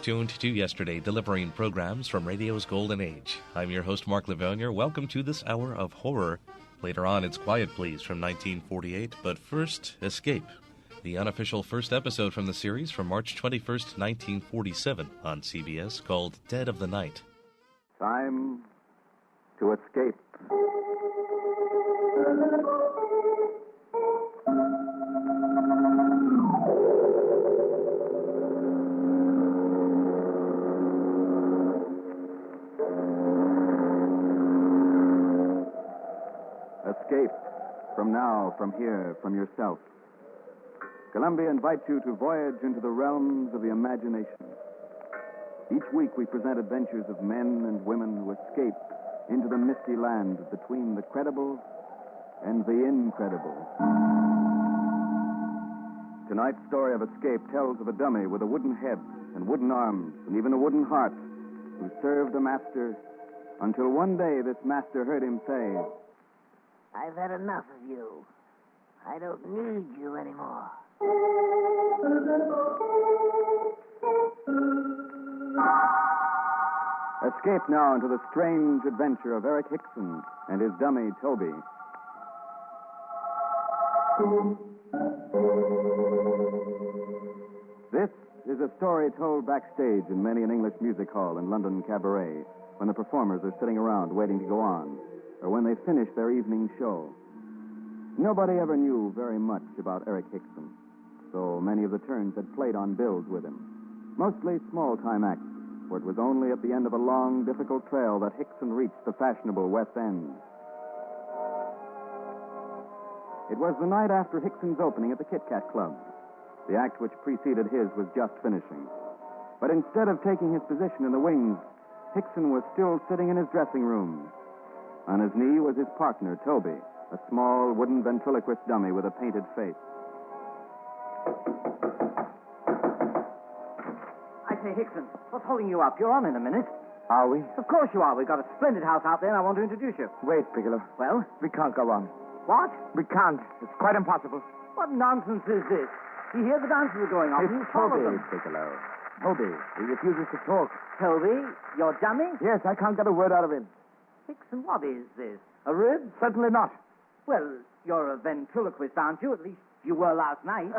tuned to yesterday, delivering programs from radio's golden age. I'm your host, Mark Lavonier. Welcome to this hour of horror. Later on, it's Quiet Please from 1948, but first, Escape, the unofficial first episode from the series from March 21st, 1947 on CBS, called Dead of the Night. Time to escape. Escape from now, from here, from yourself. Columbia invites you to voyage into the realms of the imagination. Each week we present adventures of men and women who escape into the misty land between the credible and the incredible. Tonight's story of escape tells of a dummy with a wooden head and wooden arms and even a wooden heart who served a master until one day this master heard him say, "I've had enough of you. I don't need you anymore." Escape now into the strange adventure of Eric Hickson and his dummy, Toby. This is a story told backstage in many an English music hall and London cabaret when the performers are sitting around waiting to go on, or when they finish their evening show. Nobody ever knew very much about Eric Hickson, so many of the turns had played on bills with him. Mostly small-time acts, for it was only at the end of a long, difficult trail that Hickson reached the fashionable West End. It was the night after Hickson's opening at the Kit Kat Club. The act which preceded his was just finishing. But instead of taking his position in the wings, Hickson was still sitting in his dressing room. On his knee was his partner, Toby, a small wooden ventriloquist dummy with a painted face. I say, Hickson, what's holding you up? You're on in a minute. Are we? Of course you are. We've got a splendid house out there, and I want to introduce you. Wait, Bigelow. Well? We can't go on. What? We can't. It's quite impossible. What nonsense is this? You hear the dances are going on. It's You follow Toby, them. Bigelow. Toby. He refuses to talk. Toby, your dummy? Yes, I can't get a word out of him. Hickson, what is this? A rib? Certainly not. Well, you're a ventriloquist, aren't you? At least you were last night.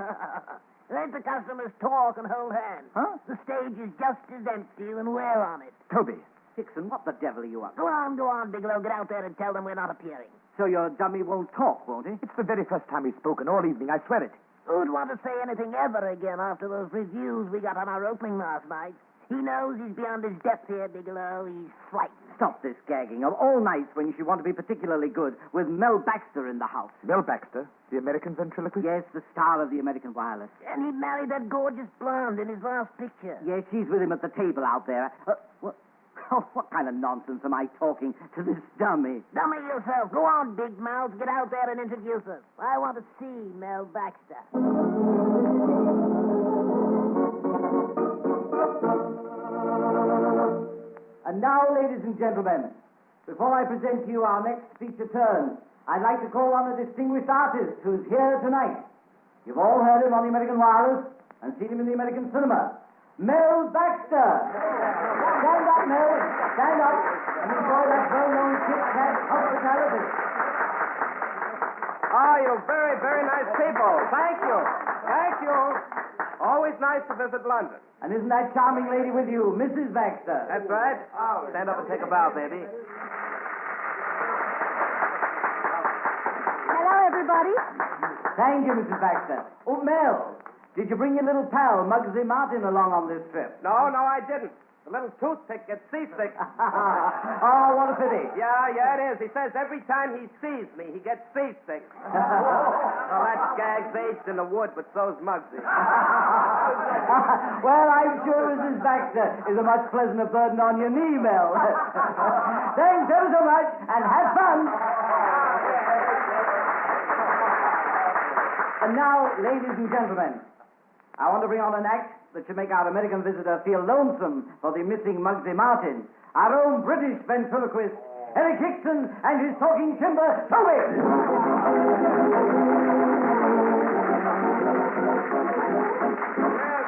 Let the customers talk and hold hands. Huh? The stage is just as empty and we're on it. Toby. Hickson, what the devil are you up to? Go on, Bigelow. Get out there and tell them we're not appearing. So your dummy won't talk, won't he? It's the very first time he's spoken all evening, I swear it. Who'd want to say anything ever again after those reviews we got on our opening last night? He knows he's beyond his depth here, Bigelow. He's frightened. Stop this gagging. Of all nights when you should want to be particularly good, with Mel Baxter in the house. Mel Baxter, the American ventriloquist? Yes, the star of the American Wireless. And he married that gorgeous blonde in his last picture. Yes, she's with him at the table out there. What? Oh, what kind of nonsense am I talking to this dummy? Dummy yourself. Go on, big mouth. Get out there and introduce us. I want to see Mel Baxter. And now, ladies and gentlemen, before I present to you our next feature turn, I'd like to call on a distinguished artist who's here tonight. You've all heard him on the American Wireless and seen him in the American cinema. Mel Baxter. Stand up, Mel. Stand up and enjoy that well-known Kit Kat hospitality. Oh, you very, very nice people. Thank you. Thank you. Always nice to visit London. And isn't that charming lady with you, Mrs. Baxter? That's right. Stand up and take a bow, baby. Hello, everybody. Thank you, Mrs. Baxter. Oh, Mel, did you bring your little pal, Muggsy Martin, along on this trip? No, I didn't. The little toothpick gets seasick. Oh, what a pity. Yeah, it is. He says every time he sees me, he gets seasick. Well, that gag's aged in the wood, but so's Muggsy. Well, I'm sure Mrs. Baxter is a much pleasanter burden on your knee, Mel. Thanks ever so much, and have fun. And now, ladies and gentlemen, I want to bring on an act that should make our American visitor feel lonesome for the missing Muggsy Martin. Our own British ventriloquist, Eric Hickson, and his talking timber, Toby!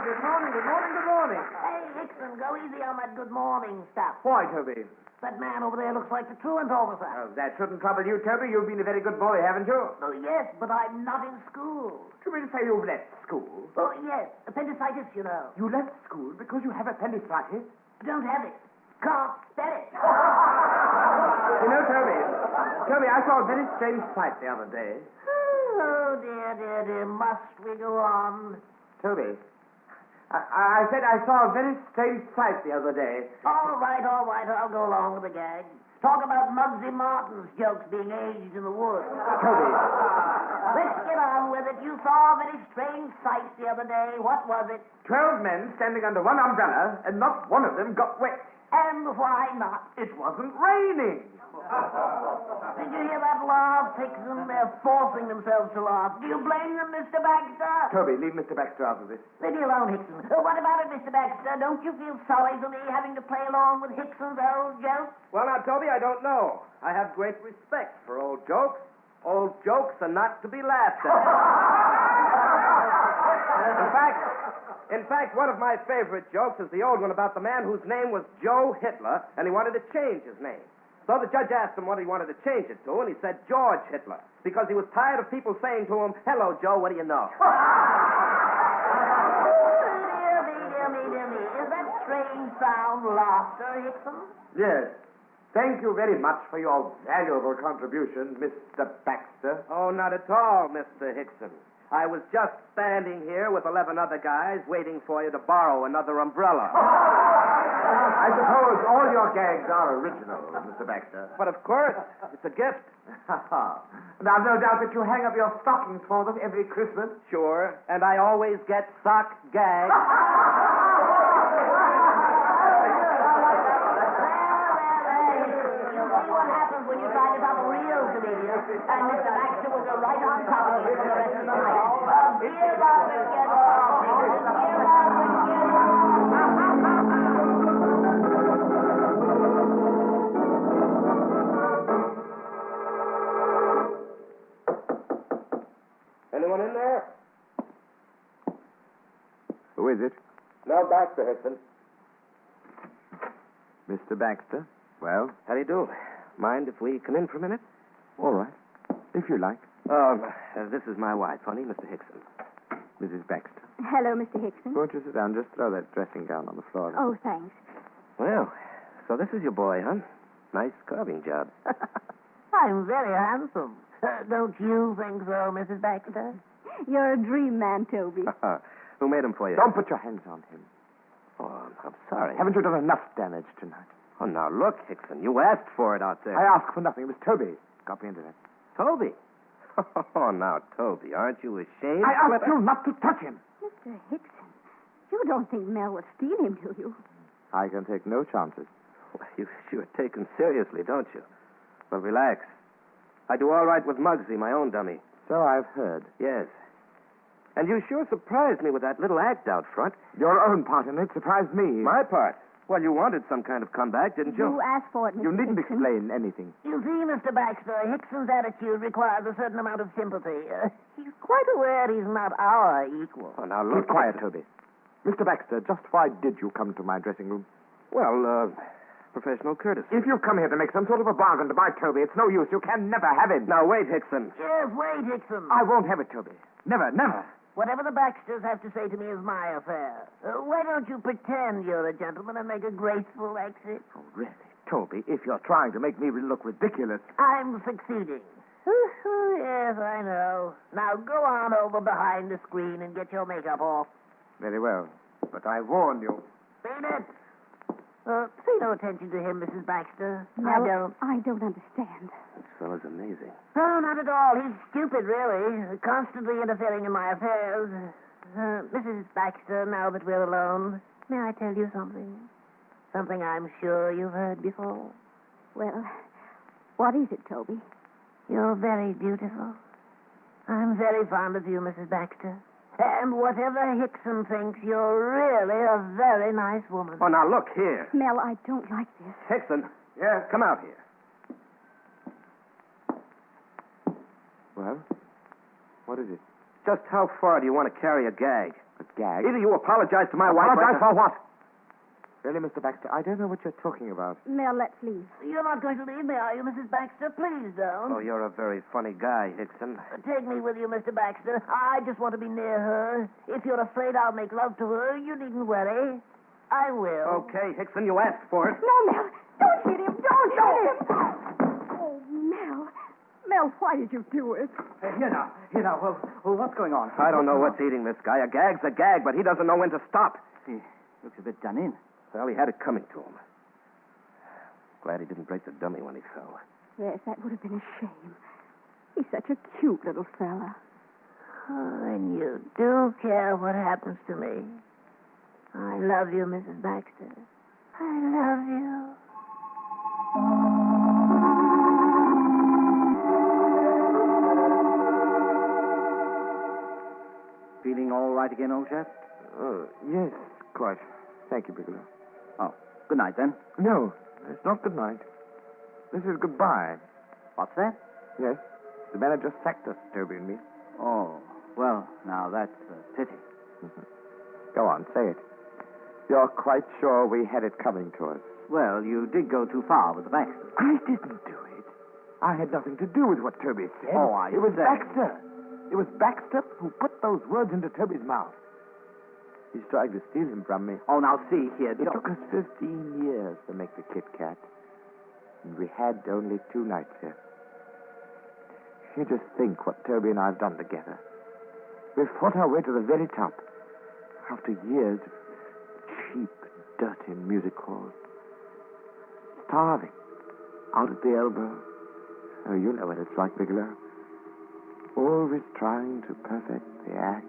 Good morning. Hey, Hickson, go easy on that good morning stuff. Why, Toby? That man over there looks like the truant officer. Oh, that shouldn't trouble you, Toby. You've been a very good boy, haven't you? Oh, yes, but I'm not in school. You mean to say you've left school? Oh, yes, appendicitis, you know. You left school because you have appendicitis? Don't have it. Can't spell it. You know, Toby, I saw a very strange sight the other day. Oh, dear. Must we go on? Toby, I said I saw a very strange sight the other day. All right. I'll go along with the gag. Talk about Muggsy Martin's jokes being aged in the woods. Toby. Let's get on with it. You saw a very strange sight the other day. What was it? 12 men standing under one umbrella, and not one of them got wet. And why not? It wasn't raining. Did you hear that laugh, Hickson? They're forcing themselves to laugh. Do you blame them, Mr. Baxter? Toby, leave Mr. Baxter out of this. Leave me alone, Hickson. What about it, Mr. Baxter? Don't you feel sorry for me having to play along with Hickson's old jokes? Well, now, Toby, I don't know. I have great respect for old jokes. Old jokes are not to be laughed at. In fact, one of my favorite jokes is the old one about the man whose name was Joe Hitler, and he wanted to change his name. So the judge asked him what he wanted to change it to, and he said George Hitler, because he was tired of people saying to him, "Hello, Joe, what do you know?" Dear me. Is that strange sound laughter, Hickson? Yes. Thank you very much for your valuable contribution, Mr. Baxter. Oh, not at all, Mr. Hickson. I was just standing here with 11 other guys waiting for you to borrow another umbrella. I suppose all your gags are original, Mr. Baxter. But of course, it's a gift. Now, I've no doubt that you hang up your stockings for them every Christmas. Sure, and I always get sock gags. You'll see what happens when you try to top a real comedian, and Mr. Baxter will go right on top of you for the rest of the night. Get up and get off. Anyone in there? Who is it? No, Baxter, Hickson. Mr. Baxter. Well, How do you do? Mind if we come in for a minute? all right. If you like. This is my wife, honey, Mr. Hickson. Mrs. Baxter. Hello, Mr. Hickson. Won't you sit down? Just throw that dressing gown on the floor. Oh, thanks. Well, so this is your boy, huh? Nice carving job. I'm very handsome. Don't you think so, Mrs. Baxter? You're a dream man, Toby. Who made him for you? Don't put your hands on him. Oh, I'm sorry. Haven't you done enough damage tonight? Oh, now look, Hickson. You asked for it out there. I asked for nothing. It was Toby. Got me into that. Toby. Oh, now, Toby, aren't you ashamed? I asked you not to touch him. Mr. Hickson, you don't think Mel would steal him, do you? I can take no chances. Well, you sure take him seriously, don't you? Well, relax. I do all right with Muggsy, my own dummy. So I've heard. Yes. And you sure surprised me with that little act out front. Your own part in it surprised me. My part? Well, you wanted some kind of comeback, didn't you? You asked for it, Mr. You needn't Hickson. explain anything. You see, Mr. Baxter, Hickson's attitude requires a certain amount of sympathy. He's quite aware he's not our equal. Oh, now, Keep look. quiet, Toby. Mr. Baxter, just why did you come to my dressing room? Well, professional courtesy. If you've come here to make some sort of a bargain to buy Toby, it's no use. You can never have him. Now, wait, Hickson. Yes, wait, Hickson. I won't have it, Toby. Never, never. Whatever the Baxters have to say to me is my affair. Why don't you pretend you're a gentleman and make a graceful exit? Oh, really? Toby, if you're trying to make me look ridiculous... I'm succeeding. Yes, I know. Now go on over behind the screen and get your makeup off. Very well. But I warn you. Seen it? Pay no attention to him, Mrs. Baxter. Mel, I don't understand. This fellow's amazing. Oh, not at all. He's stupid, really. Constantly interfering in my affairs. Mrs. Baxter, now that we're alone, may I tell you something? Something I'm sure you've heard before. Well, what is it, Toby? You're very beautiful. I'm very fond of you, Mrs. Baxter. And whatever Hickson thinks, you're really a very nice woman. Oh, now, look here. Mel, I don't like this. Hickson. Yes? Come out here. Well, what is it? Just how far do you want to carry a gag? A gag? Either you apologize to my wife... Apologize for what? Really, Mr. Baxter, I don't know what you're talking about. Mel, let's leave. You're not going to leave me, are you, Mrs. Baxter? Please don't. Oh, you're a very funny guy, Hickson. Take me with you, Mr. Baxter. I just want to be near her. If you're afraid I'll make love to her, you needn't worry. I will. Okay, Hickson, you asked for it. No, Mel. Don't hit him. Don't hit him. Oh, Mel. Mel, why did you do it? Here now. Well, what's going on? I don't know what's eating this guy. A gag's a gag, but he doesn't know when to stop. He looks a bit done in. Well, he had it coming to him. Glad he didn't break the dummy when he fell. Yes, that would have been a shame. He's such a cute little fella. Oh, and you do care what happens to me. I love you, Mrs. Baxter. I love you. Feeling all right again, old chap? Yes, quite. Thank you, Bigelow. Oh, good night, then. No, it's not good night. This is goodbye. What's that? Yes, the manager sacked us, Toby and me. Oh, well, now that's a pity. Go on, say it. You're quite sure we had it coming to us? Well, you did go too far with the Baxter. I didn't do it. I had nothing to do with what Toby said. Oh, It was see. Baxter. It was Baxter who put those words into Toby's mouth. He's trying to steal him from me. Oh, now see here. It took us 15 years to make the Kit Kat. And we had only 2 nights here. You just think what Toby and I have done together. We've fought our way to the very top. After years of cheap, dirty music halls. Starving. Out at the elbow. Oh, you know what it's like, Bigelow. Always trying to perfect the act.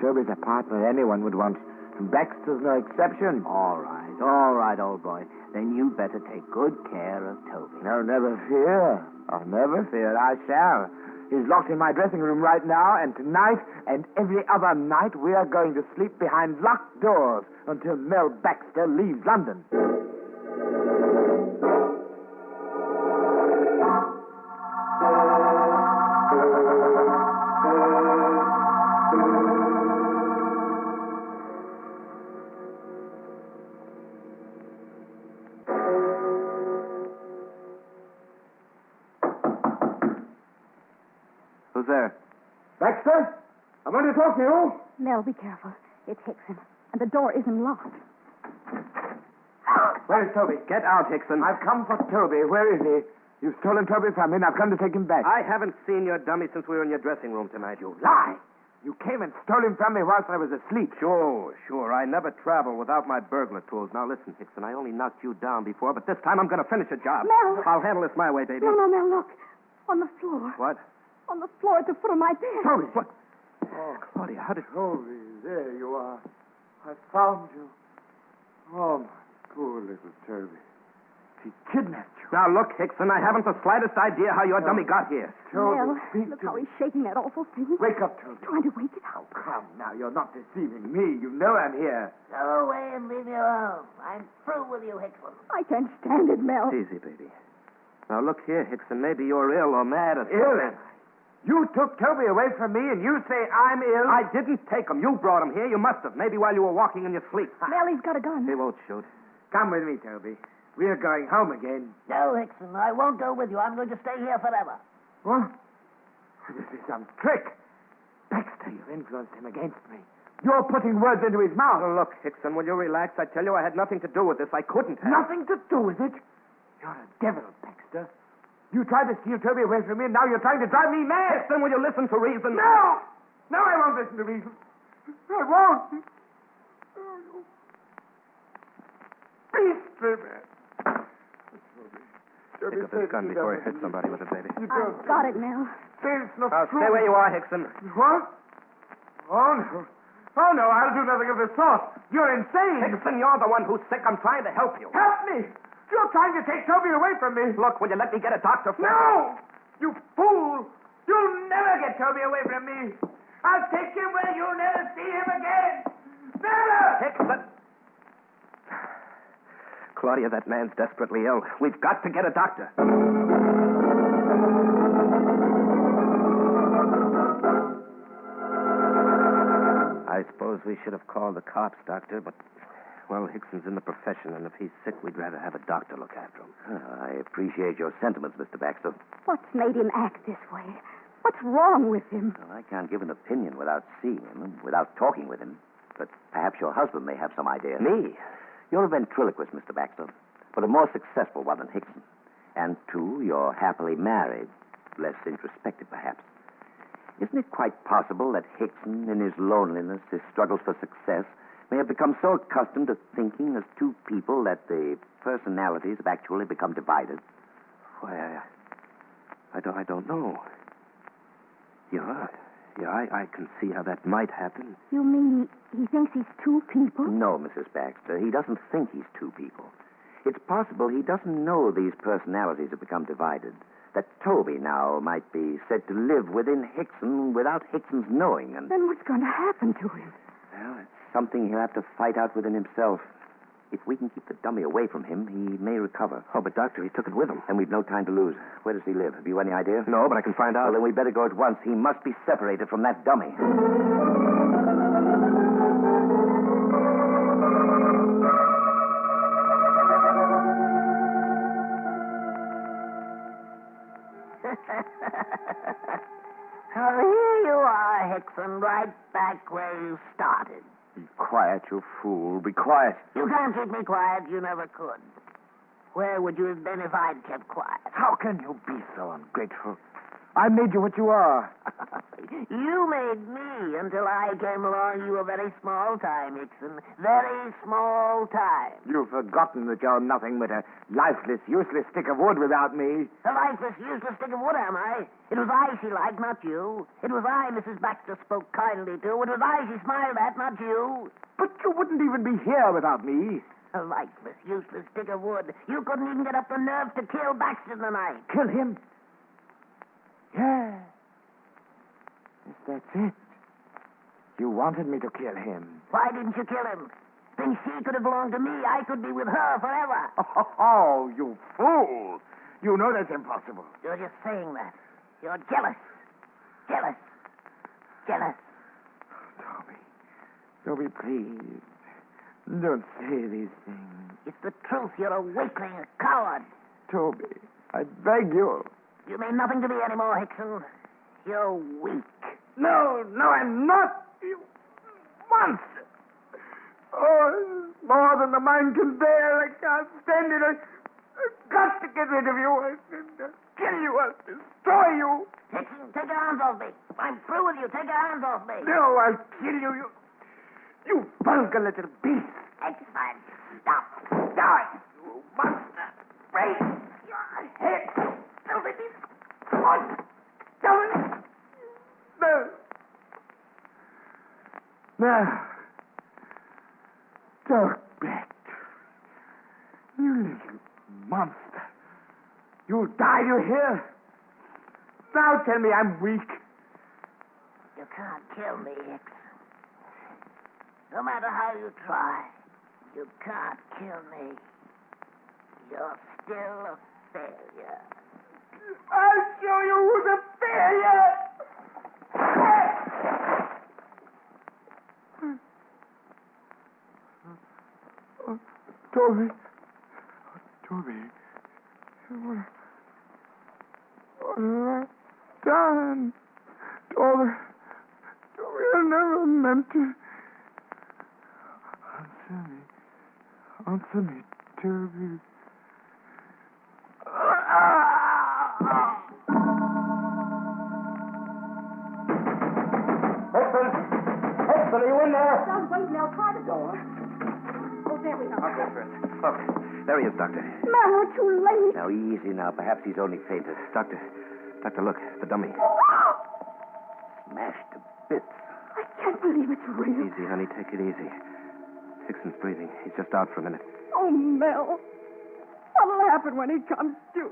Toby's a partner anyone would want. And Baxter's no exception. All right, old boy. Then you better take good care of Toby. No, never fear. Oh, never fear. I shall. He's locked in my dressing room right now, and tonight and every other night we are going to sleep behind locked doors until Mel Baxter leaves London. Who's there? Baxter, I want to talk to you. Mel, be careful. It's Hickson. And the door isn't locked. Where is Toby? Get out, Hickson. I've come for Toby. Where is he? You've stolen Toby from me, and I've come to take him back. I haven't seen your dummy since we were in your dressing room tonight. You lie. You came and stole him from me whilst I was asleep. Sure. I never travel without my burglar tools. Now, listen, Hickson, I only knocked you down before, but this time I'm going to finish the job. Mel! I'll handle this my way, baby. No, Mel, look. On the floor. What? On the floor at the foot of my bed. Toby! What? Oh, Claudia, how did... Toby, there you are. I found you. Oh, my poor little Toby. He kidnapped you. Now, look, Hickson, I haven't the slightest idea how your dummy got here. Toby, Mel, speak look to how me. he's shaking that awful thing. Wake up, Toby. Trying to wake it up. Come now, you're not deceiving me. You know I'm here. Go away and leave me alone. I'm through with you, Hickson. I can't stand it, Mel. Easy, baby. Now, look here, Hickson, maybe you're ill or mad or Ill, something. am I? You took Toby away from me, and you say I'm ill? I didn't take him. You brought him here. You must have. Maybe while you were walking in your sleep. Mel, he's got a gun. He won't shoot. Come with me, Toby. We're going home again. No, Hickson, I won't go with you. I'm going to stay here forever. What? This is some trick. Baxter, you've influenced him against me. You're putting words into his mouth. Oh, look, Hickson, will you relax? I tell you, I had nothing to do with this. I couldn't have. Nothing to do with it. You're a devil, Baxter. You tried to steal Toby away from me, and now you're trying to drive me mad. Hickson, will you listen to reason? No! No, I won't listen to reason. I won't. Beastly man. Pick up his gun before he hits somebody with it, baby. I've got it, Mel. There's no Now, truth. stay where you are, Hickson. What? Oh, no. Oh, no, I'll do nothing of the sort. You're insane. Hickson, you're the one who's sick. I'm trying to help you. Help me. You're trying to take Toby away from me. Look, will you let me get a doctor first? No! You fool! You'll never get Toby away from me. I'll take him where you'll never see him again. Never! Hickson! Claudia, that man's desperately ill. We've got to get a doctor. I suppose we should have called the cops, Doctor, but Well, Hickson's in the profession, and if he's sick, we'd rather have a doctor look after him. I appreciate your sentiments, Mr. Baxter. What's made him act this way? What's wrong with him? Well, I can't give an opinion without seeing him and without talking with him. But perhaps your husband may have some idea. Me? You're a ventriloquist, Mr. Baxter, but a more successful one than Hickson. And, too, you're happily married. Less introspective, perhaps. Isn't it quite possible that Hickson, in his loneliness, his struggles for success, may have become so accustomed to thinking as two people that the personalities have actually become divided? Why, I don't know. Yeah, I can see how that might happen. You mean he thinks he's two people? No, Mrs. Baxter, he doesn't think he's two people. It's possible he doesn't know these personalities have become divided. That Toby now might be said to live within Hickson without Hickson's knowing. And Then what's going to happen to him? well, it's something he'll have to fight out within himself. If we can keep the dummy away from him, he may recover. Oh, but, Doctor, he took it with him. And we've no time to lose. Where does he live? Have you any idea? No, but I can find out. Well, then we'd better go at once. He must be separated from that dummy. Oh, here you are, Hickson, right back where you started. Be quiet, you fool. Be quiet. You can't keep me quiet. You never could. Where would you have been if I'd kept quiet? How can you be so ungrateful? I made you what you are. You made me. Until I came along, you were very small time, Hickson. Very small time. You've forgotten that you're nothing but a lifeless, useless stick of wood without me. A lifeless, useless stick of wood, am I? It was I she liked, not you. It was I Mrs. Baxter spoke kindly to. It was I she smiled at, not you. But you wouldn't even be here without me. A lifeless, useless stick of wood. You couldn't even get up the nerve to kill Baxter tonight. Kill him? Yeah. Yes, that's it. You wanted me to kill him. Why didn't you kill him? Then she could have belonged to me. I could be with her forever. Oh, you fool. You know that's impossible. You're just saying that. You're jealous. Jealous. Jealous. Toby, please. Don't say these things. It's the truth. You're a weakling, a coward. Toby, I beg you. You mean nothing to me anymore, Hickson. You're weak. No, I'm not. You monster. Oh, it's more than the mind can bear. I can't stand it. I've got to get rid of you. I'll kill you. I'll destroy you. Hickson, take your hands off me. I'm through with you. Take your hands off me. No, I'll kill you. You vulgar little beast. Excellent. Stop. Die, you monster. Break your head. Tell me this. What? Tell me. No. Now, talk back. You little monster. You'll die, you hear? Now tell me I'm weak. You can't kill me, Hickson. No matter how you try, you can't kill me. You're still a failure. I'll show you who's a failure. Toby. What have I done? Toby, I never meant to. Answer me, Toby. Hector, are you in there? Don't wait, Mel. Try the door. Oh, there we are. Okay, there he is, Doctor. Mel, we're too late. Now, easy now. Perhaps he's only fainted. Doctor, look, the dummy. Smashed to bits. I can't believe it's real. Easy, honey, take it easy. Hickson's breathing. He's just out for a minute. Oh, Mel. What'll happen when he comes to?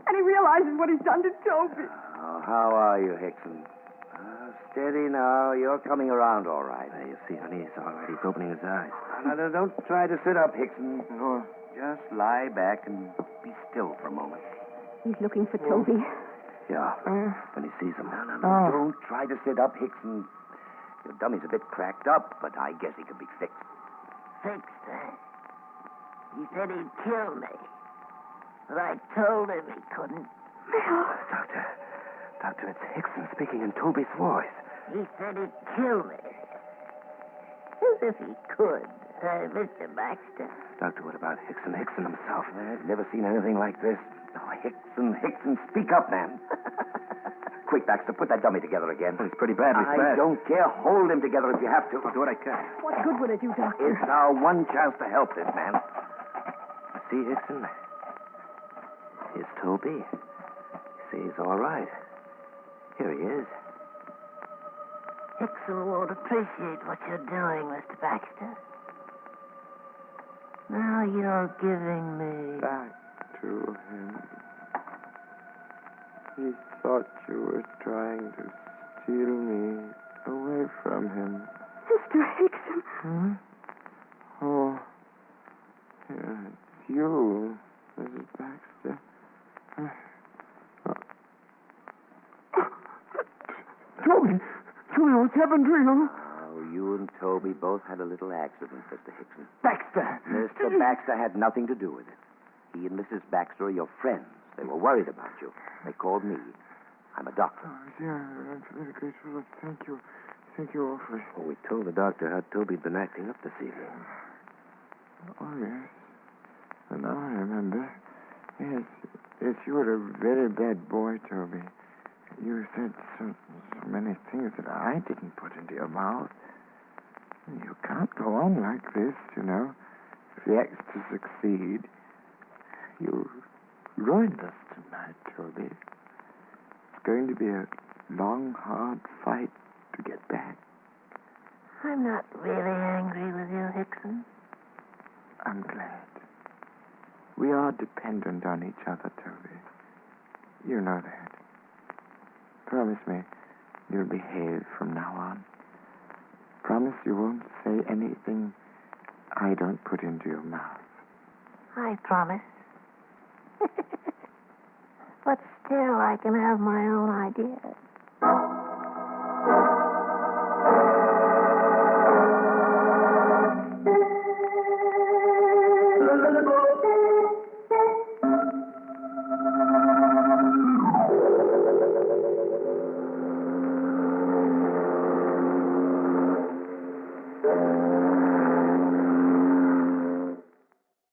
And he realizes what he's done to Toby. Oh, how are you, Hickson? Steady now. You're coming around all right. There you see, honey, he's all right. He's opening his eyes. Now, don't try to sit up, Hickson. Just lie back and be still for a moment. He's looking for Toby. Yeah, when he sees him. No. Don't try to sit up, Hickson. Your dummy's a bit cracked up, but I guess he can be fixed. fixed, eh? He said he'd kill me. But I told him he couldn't. Mel. Doctor, it's Hickson speaking in Toby's voice. He said he'd kill me. As if he could, Mr. Baxter. Doctor, what about Hickson? Hickson himself. I've never seen anything like this. Oh, Hickson, speak up, man. Quick, Baxter, put that dummy together again. He's pretty badly I don't care. Hold him together if you have to. I'll do what I can. What good would it do, Doctor? It's our one chance to help this man. See, Hickson? Here's Toby. See, he's all right. Here he is. Hickson won't appreciate what you're doing, Mr. Baxter. Now you're giving me... Back to him. He thought you were trying to steal me away from him. Mr. Hickson. Huh? Oh. Yeah, it's you, Mrs. Baxter. Toby, what's happened to you? Oh, you and Toby both had a little accident, Mr. Hickson. Baxter! Mr. Baxter had nothing to do with it. He and Mrs. Baxter are your friends. They were worried about you. They called me. I'm a doctor. Oh, yeah, I'm very grateful. Thank you. Thank you awfully. Oh, we told the doctor how Toby'd been acting up this evening. Oh, yes. And now I remember. Yes, you were a very bad boy, Toby. You said so many things that I didn't put into your mouth. You can't go on like this, you know. If the act's to succeed, you ruined us tonight, Toby. It's going to be a long, hard fight to get back. I'm not really angry with you, Hickson. I'm glad. We are dependent on each other, Toby. You know that. Promise me you'll behave from now on. Promise you won't say anything I don't put into your mouth. I promise. But still, I can have my own ideas.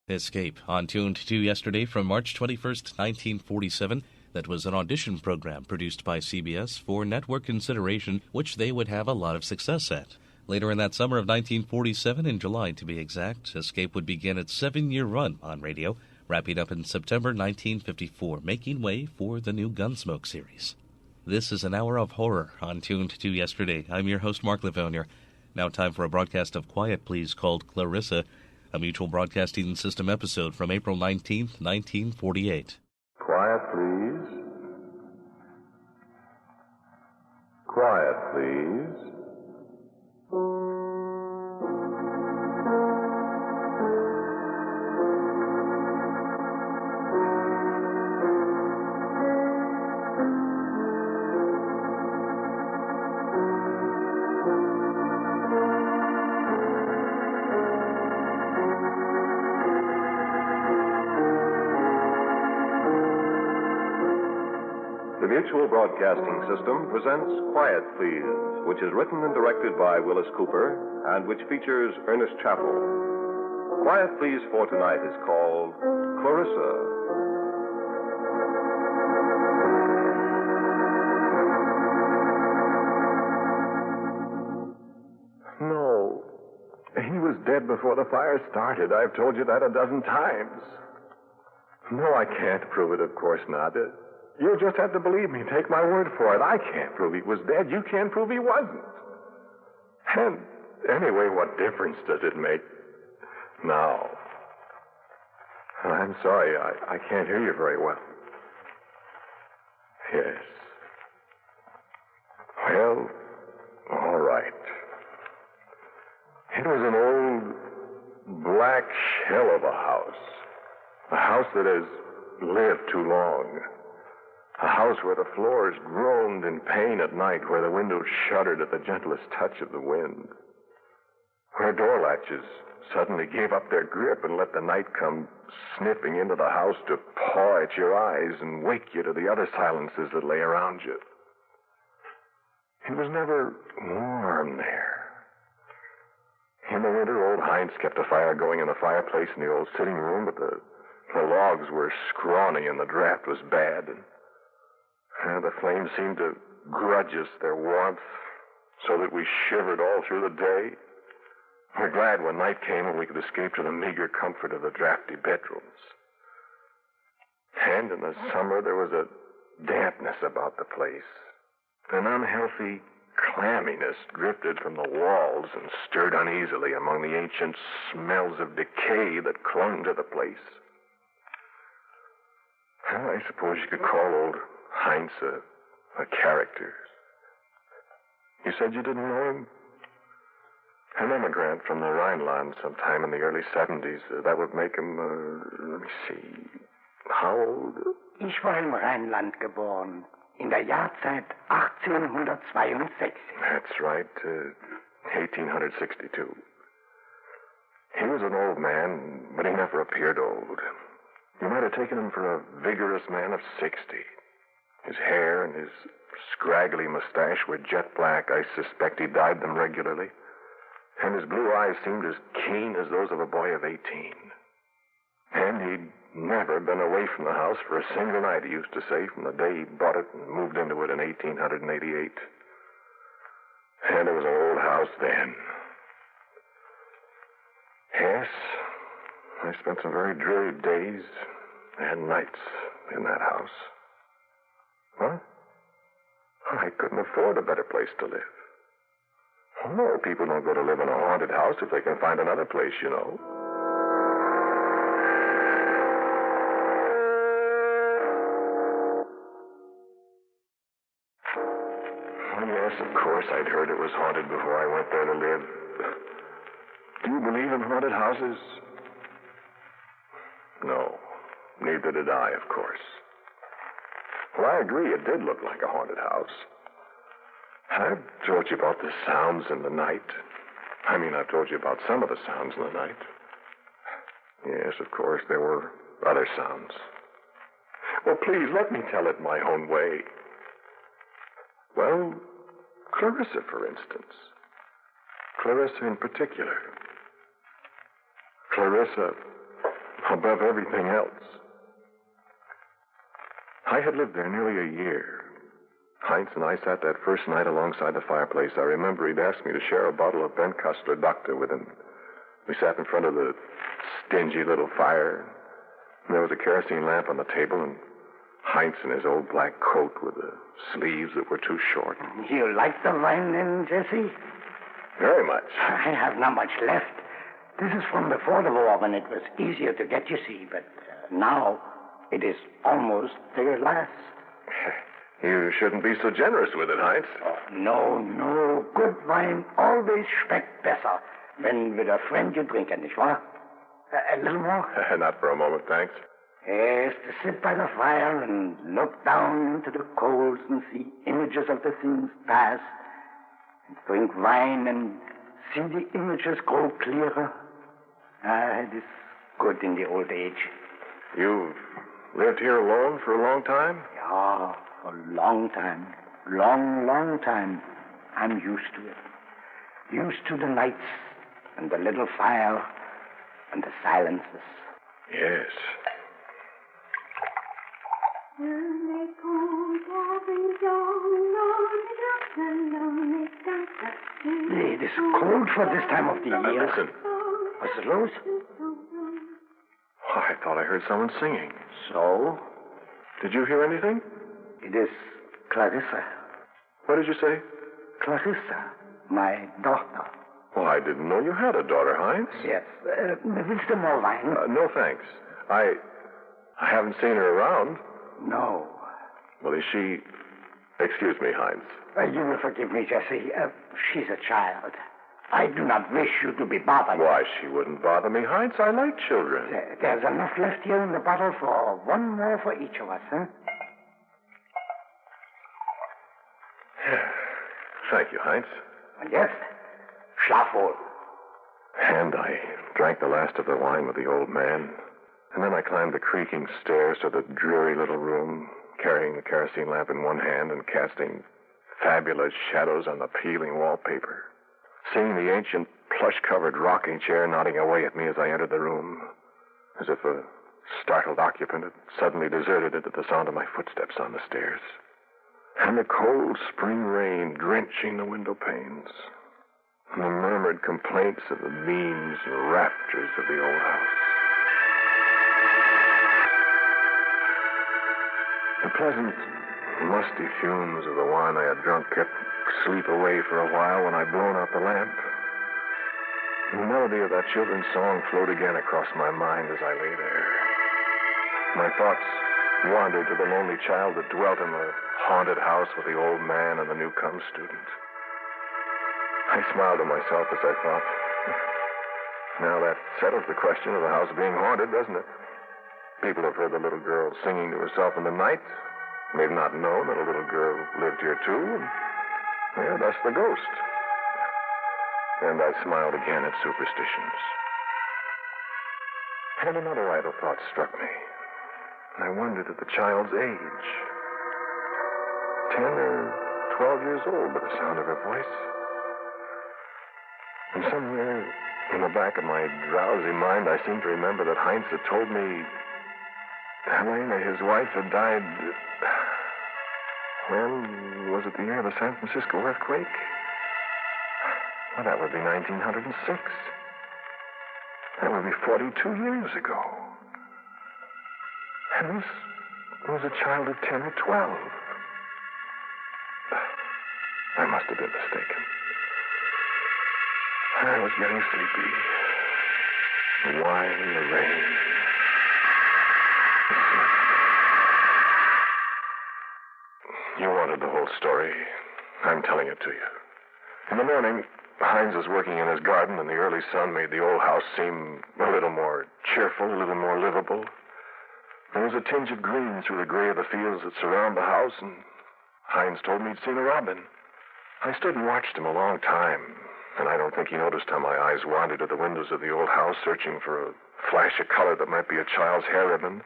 Escape, on Tuned to yesterday from March 21st, 1947. That was an audition program produced by CBS for network consideration, which they would have a lot of success at. Later in that summer of 1947, in July to be exact, Escape would begin its 7-year run on radio, wrapping up in September 1954, making way for the new Gunsmoke series. This is an hour of horror on Tuned to yesterday. I'm your host, Mark Lavonier. Now time for a broadcast of Quiet Please called Clarissa, a Mutual Broadcasting System episode from April 19th, 1948. Quiet, please. Quiet, please. The Mutual Broadcasting System presents Quiet Please, which is written and directed by Willis Cooper and which features Ernest Chappell. Quiet Please for tonight is called Clarissa. No. He was dead before the fire started. I've told you that a dozen times. No, I can't prove it, of course not. You'll just have to believe me. Take my word for it. I can't prove he was dead. You can't prove he wasn't. And anyway, what difference does it make? Now, I'm sorry. I can't hear you very well. Yes. Well, all right. It was an old black shell of a house. A house that has lived too long. A house where the floors groaned in pain at night, where the windows shuddered at the gentlest touch of the wind. where door latches suddenly gave up their grip and let the night come sniffing into the house to paw at your eyes and wake you to the other silences that lay around you. It was never warm there. In the winter, old Heinz kept a fire going in the fireplace in the old sitting room, but the logs were scrawny and the draft was bad. And the flames seemed to grudge us their warmth so that we shivered all through the day. We're glad when night came and we could escape to the meager comfort of the drafty bedrooms. And in the summer, there was a dampness about the place. An unhealthy clamminess drifted from the walls and stirred uneasily among the ancient smells of decay that clung to the place. Well, I suppose you could call old Heinz a character. You said you didn't know him? An immigrant from the Rhineland sometime in the early 70s. That would make him, let me see, how old? Ich war im Rheinland geboren, in der Jahrzeit 1862. That's right, 1862. He was an old man, but he never appeared old. You might have taken him for a vigorous man of 60. His hair and his scraggly mustache were jet black. I suspect he dyed them regularly. And his blue eyes seemed as keen as those of a boy of 18. And he'd never been away from the house for a single night, he used to say, from the day he bought it and moved into it in 1888. And it was an old house then. Yes, I spent some very dreary days and nights in that house. What? I couldn't afford a better place to live. No, people don't go to live in a haunted house if they can find another place, you know. Yes, of course, I'd heard it was haunted before I went there to live. Do you believe in haunted houses? No, neither did I, of course. Well, I agree, it did look like a haunted house. I've told you about the sounds in the night. I mean, I've told you about some of the sounds in the night. Yes, of course, there were other sounds. Well, please, let me tell it my own way. Well, Clarissa, for instance. Clarissa in particular. Clarissa above everything else. I had lived there nearly a year. Heinz and I sat that first night alongside the fireplace. I remember he'd asked me to share a bottle of Ben Custer Doctor with him. We sat in front of the stingy little fire. And there was a kerosene lamp on the table, and Heinz in his old black coat with the sleeves that were too short. You like the wine then, Jesse? Very much. I have not much left. This is from before the war, when it was easier to get, you see, but now it is almost their last. You shouldn't be so generous with it, Heinz. Oh, no. Good wine always schmeckt besser, wenn with a friend you drink it, nicht wahr? A little more? Not for a moment, thanks. Yes, to sit by the fire and look down into the coals and see images of the things past, and drink wine and see the images grow clearer. It is good in the old age. You've lived here alone for a long time? Yeah, for a long time. Long time. I'm used to it. Used to the nights and the little fire and the silences. Yes. It is cold for this time of the year. Listen. What's the Rose? Oh, I thought I heard someone singing. So? Did you hear anything? It is Clarissa. What did you say? Clarissa, my daughter. Oh, I didn't know you had a daughter, Heinz. Yes. Willst du more wine? No, thanks. I haven't seen her around. No. Well, is she... Excuse me, Heinz. You will forgive me, Jesse. She's a child. I do not wish you to be bothered. Why, she wouldn't bother me, Heinz. I like children. There's enough left here in the bottle for one more for each of us, huh? Thank you, Heinz. And jetzt, schlaf wohl. And I drank the last of the wine with the old man. And then I climbed the creaking stairs to the dreary little room, carrying the kerosene lamp in one hand and casting fabulous shadows on the peeling wallpaper. Seeing the ancient plush-covered rocking chair nodding away at me as I entered the room, as if a startled occupant had suddenly deserted it at the sound of my footsteps on the stairs. And the cold spring rain drenching the window panes, and the murmured complaints of the beams and rafters of the old house. The pleasant, musty fumes of the wine I had drunk kept sleep away for a while when I'd blown out the lamp. The melody of that children's song flowed again across my mind as I lay there. My thoughts wandered to the lonely child that dwelt in the haunted house with the old man and the newcome student. I smiled to myself as I thought, now that settles the question of the house being haunted, doesn't it? People have heard the little girl singing to herself in the night. They've not known that a little girl lived here, too. And, that's the ghost. And I smiled again at superstitions. And another idle thought struck me. I wondered at the child's age. 10 or 12 years old by the sound of her voice. And somewhere in the back of my drowsy mind, I seem to remember that Heinz had told me Helena, his wife, had died. When was it the year of the San Francisco earthquake? Well, that would be 1906. That would be 42 years ago. And this was a child of 10 or 12. I must have been mistaken. I was getting sleepy. The wine, the rain. You wanted the whole story. I'm telling it to you. In the morning, Heinz was working in his garden, and the early sun made the old house seem a little more cheerful, a little more livable. There was a tinge of green through the gray of the fields that surround the house, and Heinz told me he'd seen a robin. I stood and watched him a long time, and I don't think he noticed how my eyes wandered to the windows of the old house, searching for a flash of color that might be a child's hair ribbon,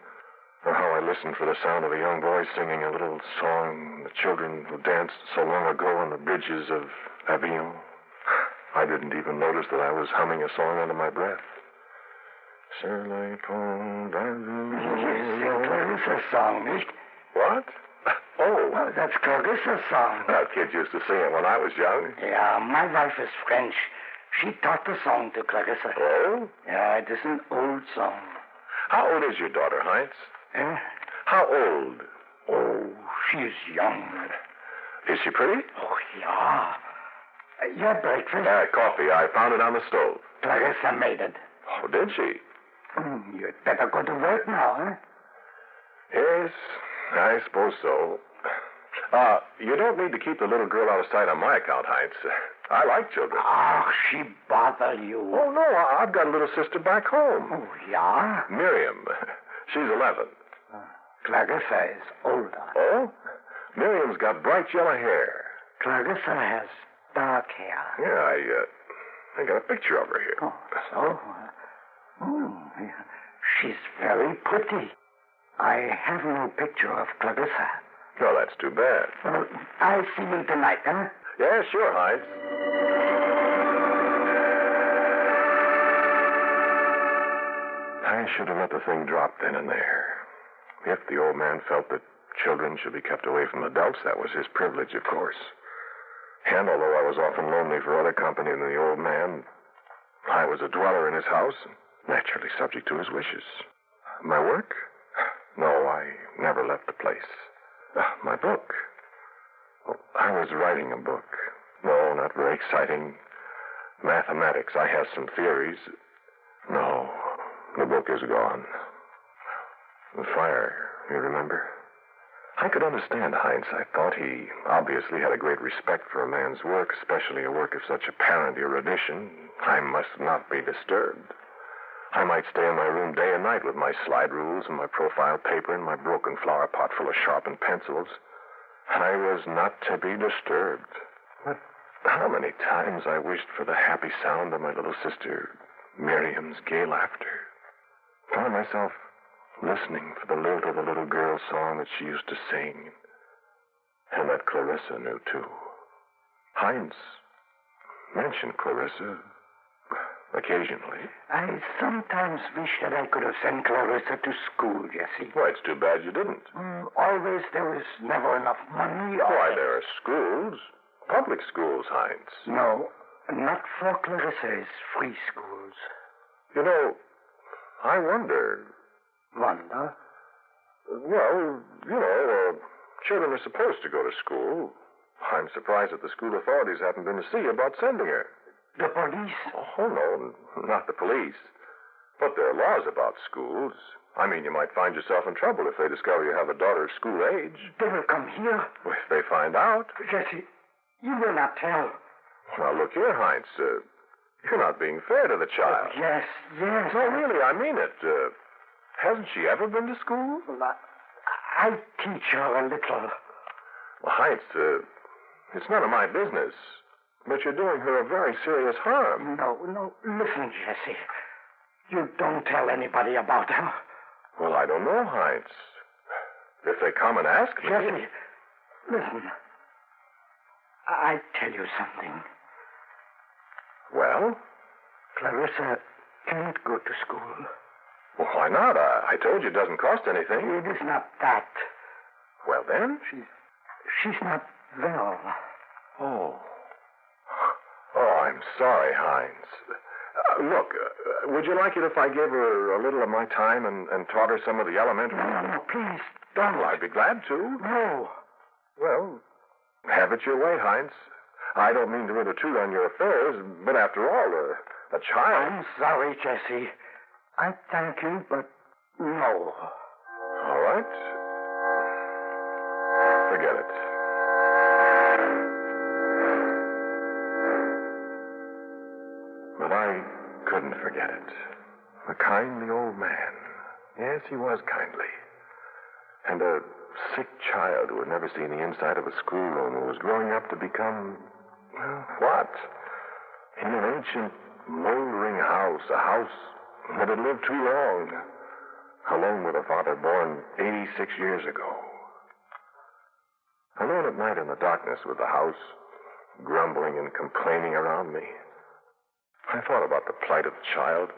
or how I listened for the sound of a young boy singing a little song the children who danced so long ago on the bridges of Avignon. I didn't even notice that I was humming a song under my breath. Sur les ponts d'Avignon. You sing Clarissa's song, nicht? What? Oh. Well, that's Clarissa's song. That kid used to sing it when I was young. Yeah, my wife is French. She taught the song to Clarissa. Oh? Yeah, it is an old song. How old is your daughter, Heinz? Eh? How old? Oh, she's young. Is she pretty? Oh, yeah. Your breakfast? Coffee. I found it on the stove. Clarissa made it. Oh, did she? You'd better go to work now, huh? Yes, I suppose so. You don't need to keep the little girl out of sight on my account, Heinz. I like children. Oh, she bother you. Oh, no, I've got a little sister back home. Oh, yeah? Miriam. She's 11. Clarissa is older. Oh? Miriam's got bright yellow hair. Clarissa has dark hair. Yeah, I got a picture of her here. Oh, so? She's very pretty. I have no picture of Clarissa. Oh, that's too bad. Well, I'll see you tonight, huh? Yeah, sure, Heinz. I should have let the thing drop then and there. If the old man felt that children should be kept away from adults, that was his privilege, of course. And although I was often lonely for other company than the old man, I was a dweller in his house, naturally subject to his wishes. My work? No, I never left the place. My book? Well, I was writing a book. No, not very exciting. Mathematics. I have some theories. No, the book is gone. The fire, you remember? I could understand Heinz. I thought he obviously had a great respect for a man's work, especially a work of such apparent erudition. I must not be disturbed. I might stay in my room day and night with my slide rules and my profile paper and my broken flower pot full of sharpened pencils. I was not to be disturbed. But How many times I wished for the happy sound of my little sister Miriam's gay laughter. Found myself listening for the lilt of the little girl song that she used to sing, and that Clarissa knew, too. Heinz mentioned Clarissa occasionally. I sometimes wish that I could have sent Clarissa to school, Jesse. Well, it's too bad you didn't. Always there was never enough money. Why, there are schools. Public schools, Heinz. No, not for Clarissa's free schools. You know, I wonder. Wonder? Well, children are supposed to go to school. I'm surprised that the school authorities haven't been to see about sending her. The police? Oh, no, not the police. But there are laws about schools. I mean, you might find yourself in trouble if they discover you have a daughter of school age. They will come here? Well, if they find out. Jesse, you will not tell. Well, look here, Heinz. You're not being fair to the child. Oh, yes. No, really, I mean it. Hasn't she ever been to school? Well, I teach her a little. Well, Heinz, it's none of my business. But you're doing her a very serious harm. No. Listen, Jesse. You don't tell anybody about her. Well, I don't know, Heinz. If they come and ask me... Jesse, listen. I tell you something. Well? Clarissa can't go to school. Well, why not? I told you it doesn't cost anything. It is not that. Well, then? She's not well. Oh, I'm sorry, Heinz. Look, would you like it if I gave her a little of my time and taught her some of the elementary... No, please, don't. Well, I'd be glad to. No. Well, have it your way, Heinz. I don't mean to intrude on your affairs, but after all, a child... I'm sorry, Jesse. I thank you, but no. All right. Forget it. But I couldn't forget it. A kindly old man. Yes, he was kindly. And a sick child who had never seen the inside of a schoolroom, who was growing up to become, well, what? In an ancient, moldering house, a house that had lived too long, alone with a father born 86 years ago. Alone at night in the darkness with the house, grumbling and complaining around me. I thought about the plight of the child.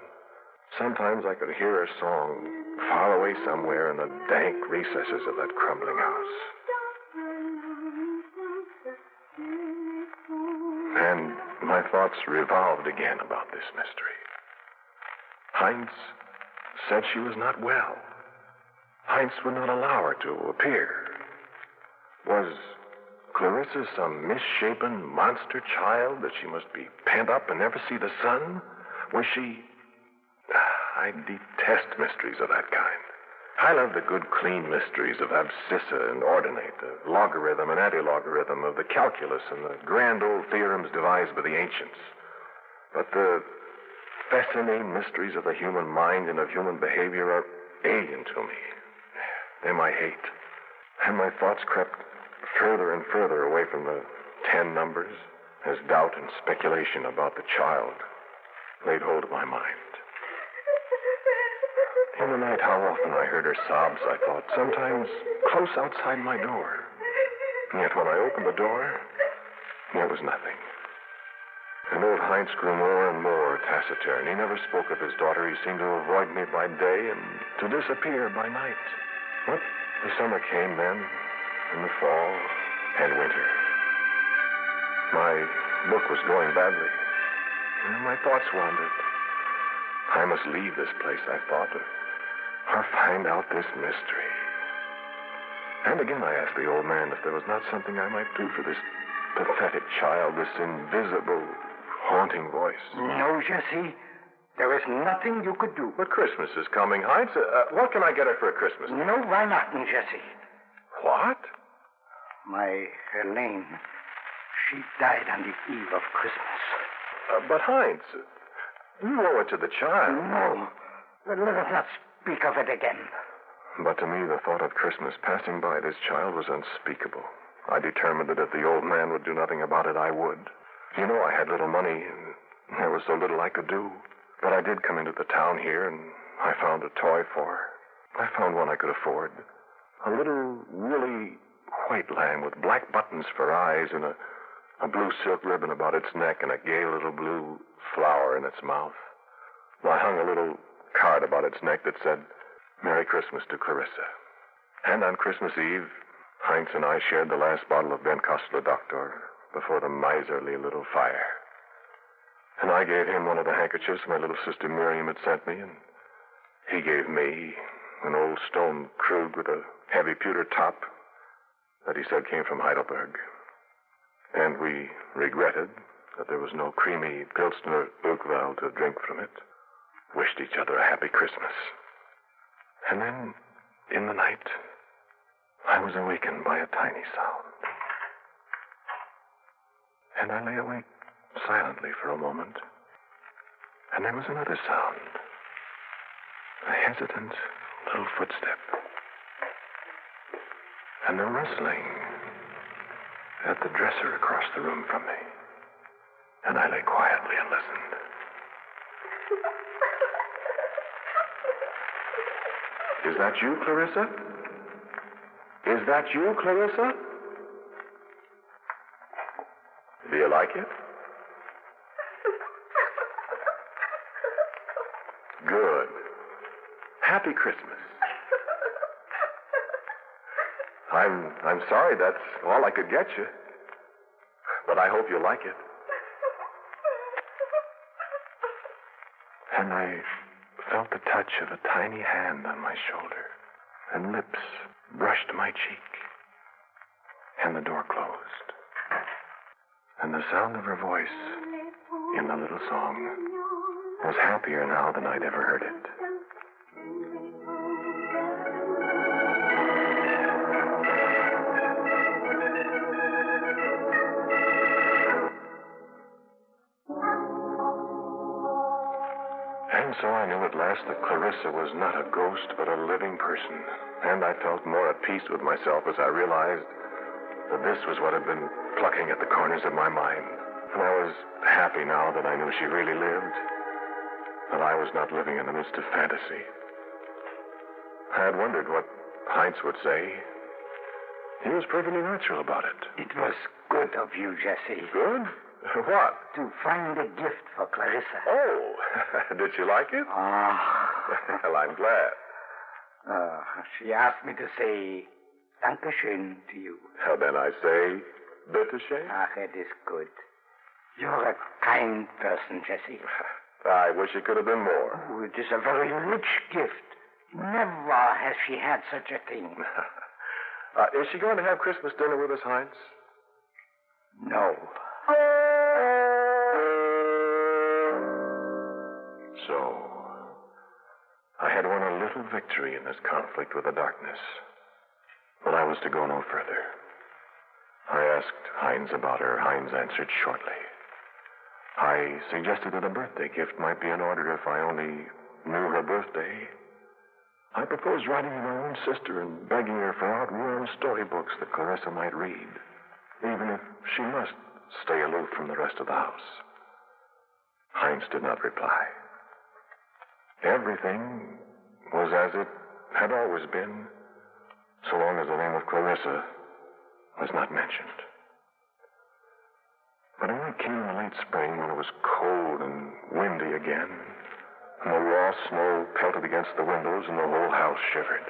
Sometimes I could hear her song far away somewhere in the dank recesses of that crumbling house. And my thoughts revolved again about this mystery. Heinz said she was not well. Heinz would not allow her to appear. Was Clarissa some misshapen monster child that she must be pent up and never see the sun? Was she... I detest mysteries of that kind. I love the good, clean mysteries of abscissa and ordinate, the logarithm and antilogarithm, of the calculus and the grand old theorems devised by the ancients. But the fascinating mysteries of the human mind and of human behavior are alien to me. They're my hate. And my thoughts crept further and further away from the 10 numbers as doubt and speculation about the child laid hold of my mind. In the night, how often I heard her sobs, I thought, sometimes close outside my door. And yet when I opened the door, there was nothing. And old Heinz grew more and more taciturn. He never spoke of his daughter. He seemed to avoid me by day and to disappear by night. But the summer came then, and the fall, and winter. My book was going badly, and my thoughts wandered. I must leave this place, I thought, or find out this mystery. And again I asked the old man if there was not something I might do for this pathetic child, this invisible, haunting voice. No, Jesse. There is nothing you could do. But Christmas is coming, Heinz. What can I get her for a Christmas? No, why not, Jesse? What? My Helene. She died on the eve of Christmas. But Heinz, you owe it to the child. No. Let us not speak of it again. But to me, the thought of Christmas passing by this child was unspeakable. I determined that if the old man would do nothing about it, I would. You know, I had little money, and there was so little I could do. But I did come into the town here, and I found a toy for her. I found one I could afford. A little, woolly white lamb with black buttons for eyes and a blue silk ribbon about its neck and a gay little blue flower in its mouth. I hung a little card about its neck that said, Merry Christmas to Clarissa. And on Christmas Eve, Heinz and I shared the last bottle of Ben Kostler Doctor before the miserly little fire. And I gave him one of the handkerchiefs my little sister Miriam had sent me, and he gave me an old stone Krug with a heavy pewter top that he said came from Heidelberg. And we regretted that there was no creamy Pilsner Urquell to drink from it. Wished each other a happy Christmas. And then, in the night, I was awakened by a tiny sound. And I lay awake silently for a moment. And there was another sound. A hesitant little footstep. And a rustling at the dresser across the room from me. And I lay quietly and listened. Is that you, Clarissa? Is that you, Clarissa? Do you like it? Good. Happy Christmas. I'm sorry that's all I could get you. But I hope you like it. And I felt the touch of a tiny hand on my shoulder, and lips brushed my cheek, and the door closed. And the sound of her voice in the little song was happier now than I'd ever heard it. And so I knew at last that Clarissa was not a ghost, but a living person. And I felt more at peace with myself as I realized that this was what had been plucking at the corners of my mind. And I was happy now that I knew she really lived, that I was not living in the midst of fantasy. I had wondered what Heinz would say. He was perfectly natural about it. It was good of you, Jesse. Good? What? To find a gift for Clarissa. Oh, did she like it? Well, I'm glad. She asked me to say Dankeschön to you. Then I say, Bitteschön. It is good. You're a kind person, Jesse. I wish it could have been more. Oh, it is a very rich gift. Never has she had such a thing. Is she going to have Christmas dinner with us, Heinz? No. So, I had won a little victory in this conflict with the darkness. But I was to go no further. I asked Heinz about her. Heinz answered shortly. I suggested that a birthday gift might be in order if I only knew her birthday. I proposed writing to my own sister and begging her for outworn storybooks that Clarissa might read, even if she must stay aloof from the rest of the house. Heinz did not reply. Everything was as it had always been, so long as the name of Clarissa was not mentioned. But when it came in the late spring, when it was cold and windy again, and the raw snow pelted against the windows and the whole house shivered,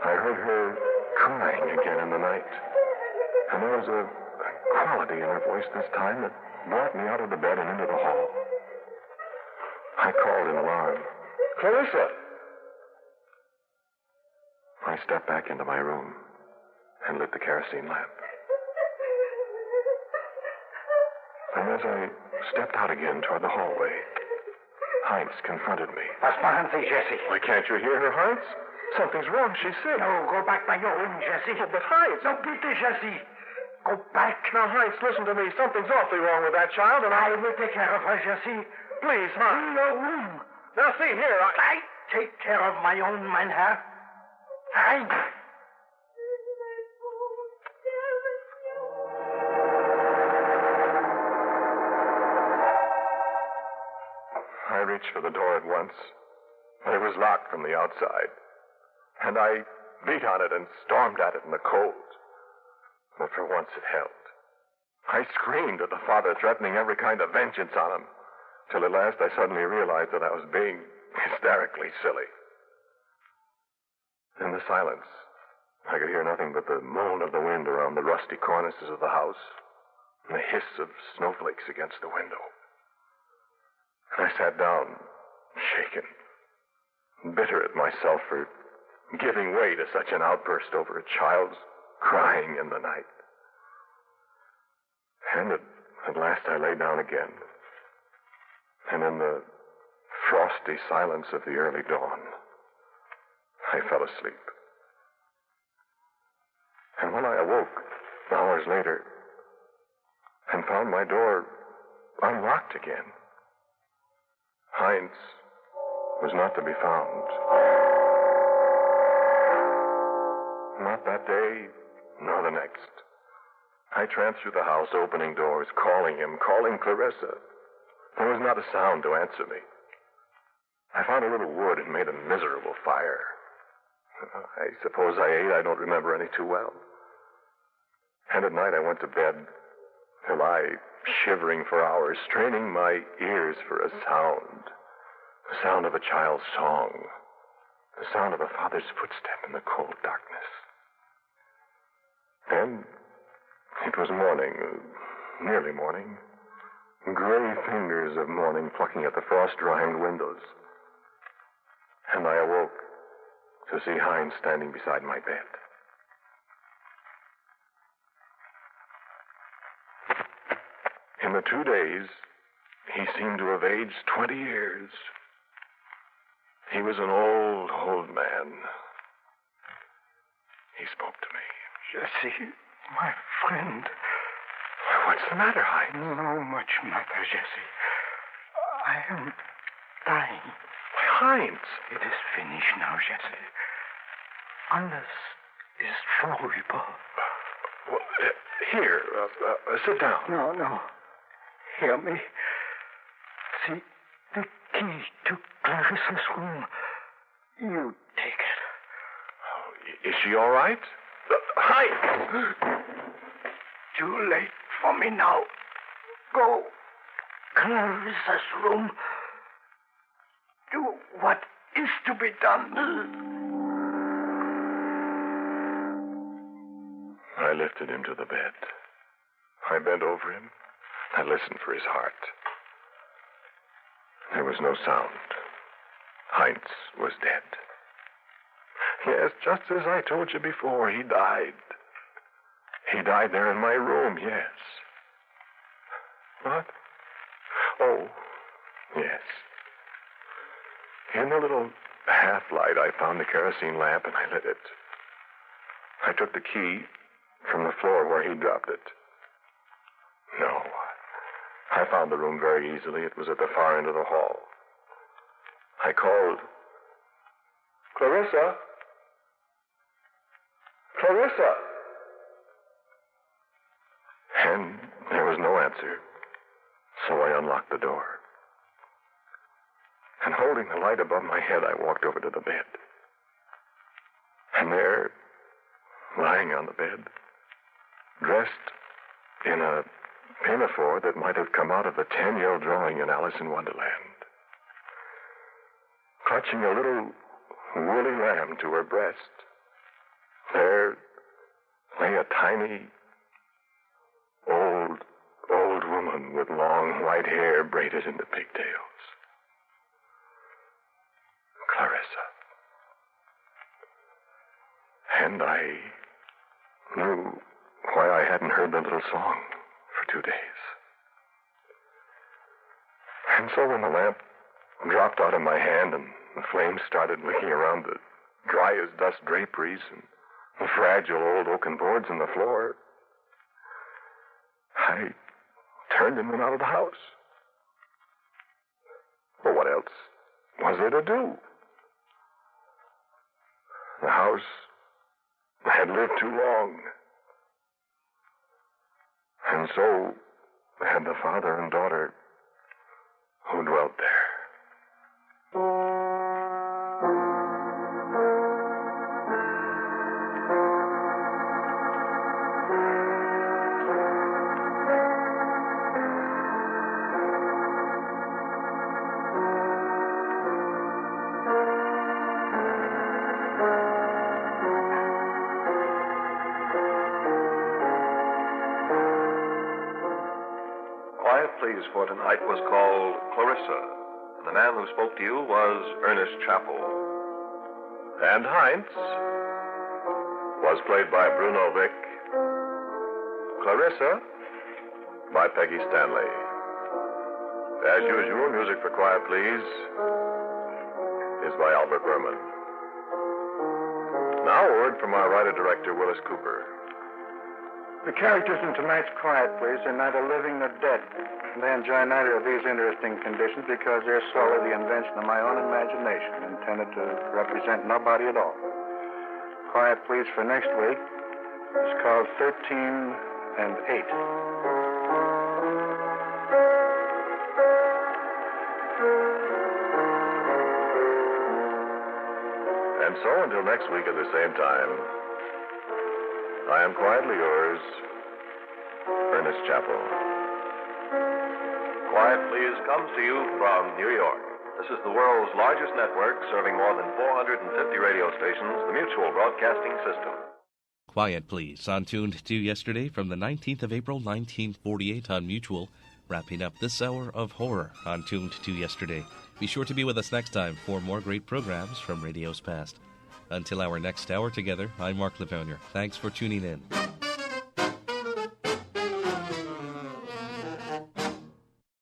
I heard her crying again in the night. And there was a quality in her voice this time that brought me out of the bed and into the hall. I called in alarm. Clarissa! I stepped back into my room and lit the kerosene lamp. And as I stepped out again toward the hallway, Heinz confronted me. Was machen Sie, Jesse? Why, can't you hear her, Heinz? Something's wrong. She's sick. No, go back by your room, Jesse. Oh, but Heinz... No, bitte, Jesse. Go back. Now, Heinz, listen to me. Something's awfully wrong with that child, and I will take care of her, Jesse. Please, Heinz. In your room. Now, see here, I take care of my own, mein Herr. Heinz. I reached for the door at once, but it was locked from the outside. And I beat on it and stormed at it in the cold. But for once it held. I screamed at the father, threatening every kind of vengeance on him, till at last I suddenly realized that I was being hysterically silly. In the silence, I could hear nothing but the moan of the wind around the rusty cornices of the house and the hiss of snowflakes against the window. And I sat down, shaken, bitter at myself for giving way to such an outburst over a child's crying in the night. And at last I lay down again. And in the frosty silence of the early dawn, I fell asleep. And when I awoke, hours later, and found my door unlocked again, Heinz was not to be found. Not that day, nor the next. I tramped through the house, opening doors, calling him, calling Clarissa. There was not a sound to answer me. I found a little wood and made a miserable fire. I suppose I ate. I don't remember any too well. And at night I went to bed till I, shivering for hours, straining my ears for a sound. The sound of a child's song. The sound of a father's footstep in the cold darkness. Then it was morning, nearly morning. Gray fingers of morning plucking at the frost-rimed windows. And I awoke to see Heinz standing beside my bed. In the 2 days, he seemed to have aged 20 years. He was an old, old man. He spoke to me. Jesse, my friend. What's the matter, Heinz? No much matter, Jesse. I am dying. Heinz! It is finished now, Jesse. Alles ist vorüber. Well, here, sit down. No. Hear me. See, the key to Clarissa's room. You take it. Oh, is she all right? Heinz! Too late for me now. Go. Clarissa's room. Do what is to be done. I lifted him to the bed. I bent over him. I listened for his heart. There was no sound. Heinz was dead. Yes, just as I told you before, he died. He died there in my room, yes. What? Oh, yes. In the little half-light, I found the kerosene lamp and I lit it. I took the key from the floor where he dropped it. No. I found the room very easily. It was at the far end of the hall. I called. Clarissa? Clarissa! And there was no answer. So I unlocked the door. And holding the light above my head, I walked over to the bed. And there, lying on the bed, dressed in a pinafore that might have come out of a 10-year-old drawing in Alice in Wonderland, clutching a little woolly lamb to her breast, there lay a tiny, old woman with long white hair braided into pigtails. Clarissa. And I knew why I hadn't heard the little song for 2 days. And so when the lamp dropped out of my hand and the flames started licking around the dry-as-dust draperies and the fragile old oaken boards in the floor, I turned and went out of the house. Well, what else was there to do? The house had lived too long. And so had the father and daughter who dwelt there. Quiet Please for tonight was called Clarissa, and the man who spoke to you was Ernest Chappell. And Heinz was played by Bruno Vick. Clarissa by Peggy Stanley. As usual, music for Quiet Please is by Albert Berman. Now a word from our writer-director, Willis Cooper. The characters in tonight's Quiet Please are neither living nor dead. And they enjoy neither of these interesting conditions because they're solely the invention of my own imagination, intended to represent nobody at all. Quiet Please for next week is called 13 and 8. And so, until next week at the same time, I am quietly yours, Ernest Chappell. Quiet Please comes to you from New York. This is the world's largest network, serving more than 450 radio stations, the Mutual Broadcasting System. Quiet Please, on Tuned to Yesterday from the 19th of April, 1948 on Mutual, wrapping up this hour of horror on Tuned to Yesterday. Be sure to be with us next time for more great programs from radio's past. Until our next hour together, I'm Mark Lavonier. Thanks for tuning in.